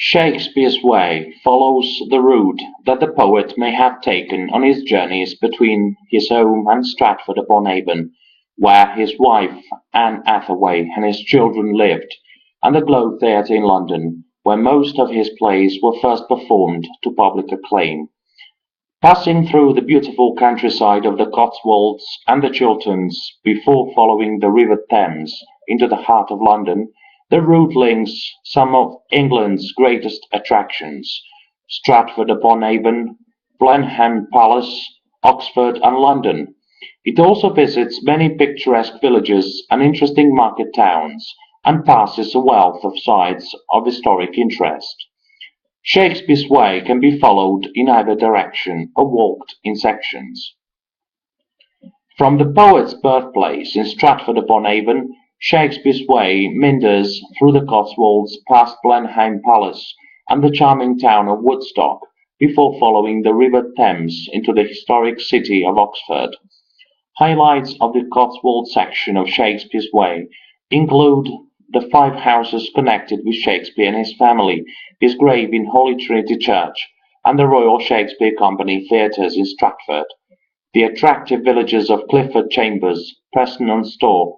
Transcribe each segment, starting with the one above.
Shakespeare's Way follows the route that the poet may have taken on his journeys between his home and Stratford-upon-Avon, where his wife, Anne Hathaway, and his children lived, and the Globe Theatre in London, where most of his plays were first performed to public acclaim. Passing through the beautiful countryside of the Cotswolds and the Chilterns before following the River Thames into the heart of London, the route links some of England's greatest attractions: Stratford-upon-Avon, Blenheim Palace, Oxford, and London. It also visits many picturesque villages and interesting market towns, and passes a wealth of sites of historic interest. Shakespeare's Way can be followed in either direction or walked in sections. From the poet's birthplace in Stratford-upon-Avon, Shakespeare's Way meanders through the Cotswolds past Blenheim Palace and the charming town of Woodstock, before following the River Thames into the historic city of Oxford. Highlights of the Cotswold section of Shakespeare's Way include the 5 houses connected with Shakespeare and his family, his grave in Holy Trinity Church, and the Royal Shakespeare Company theatres in Stratford. The attractive villages of Clifford Chambers, Preston-on-Store,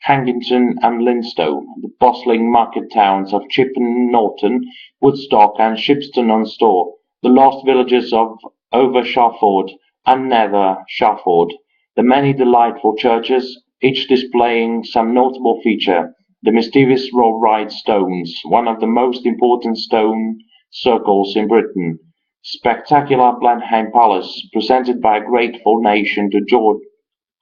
Hangington and Linstow, the bustling market towns of Chippen Norton, Woodstock and Shipston-on-Store, the lost villages of Over-Sharford and Nether-Sharford, the many delightful churches, each displaying some notable feature: the mysterious Rollright stones, one of the most important stone circles in Britain; spectacular Blenheim Palace, presented by a grateful nation to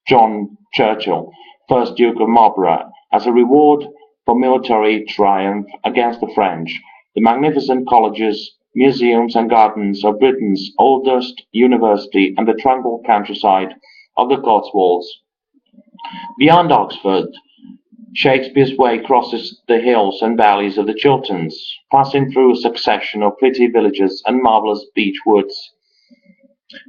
John Churchill, 1st Duke of Marlborough, as a reward for military triumph against the French; the magnificent colleges, museums, and gardens of Britain's oldest university, and the tranquil countryside of the Cotswolds. Beyond Oxford, Shakespeare's Way crosses the hills and valleys of the Chilterns, passing through a succession of pretty villages and marvellous beech woods,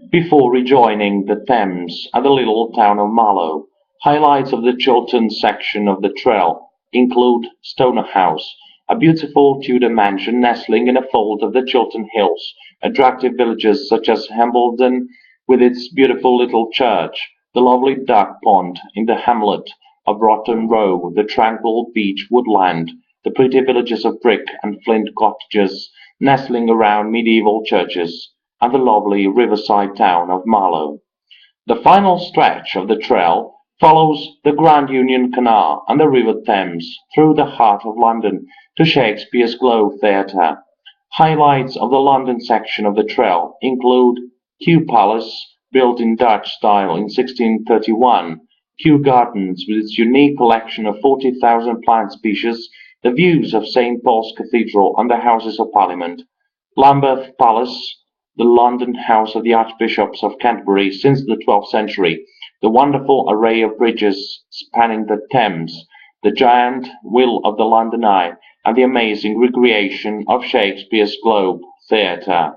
before rejoining the Thames at the little town of Mallow. Highlights of the Chilterns section of the trail include Stoner House, a beautiful Tudor mansion nestling in a fold of the Chiltern Hills, attractive villages such as Hambledon with its beautiful little church, the lovely duck pond in the hamlet of Rotten Row, the tranquil beech woodland, the pretty villages of brick and flint cottages nestling around medieval churches, and the lovely riverside town of Marlow. The final stretch of the trail follows the Grand Union Canal and the River Thames through the heart of London to Shakespeare's Globe Theatre. Highlights of the London section of the trail include Kew Palace, built in Dutch style in 1631, Kew Gardens with its unique collection of 40,000 plant species, the views of St. Paul's Cathedral and the Houses of Parliament; Lambeth Palace, the London house of the Archbishops of Canterbury since the 12th century, the wonderful array of bridges spanning the Thames, the giant wheel of the London Eye, and the amazing recreation of Shakespeare's Globe Theatre.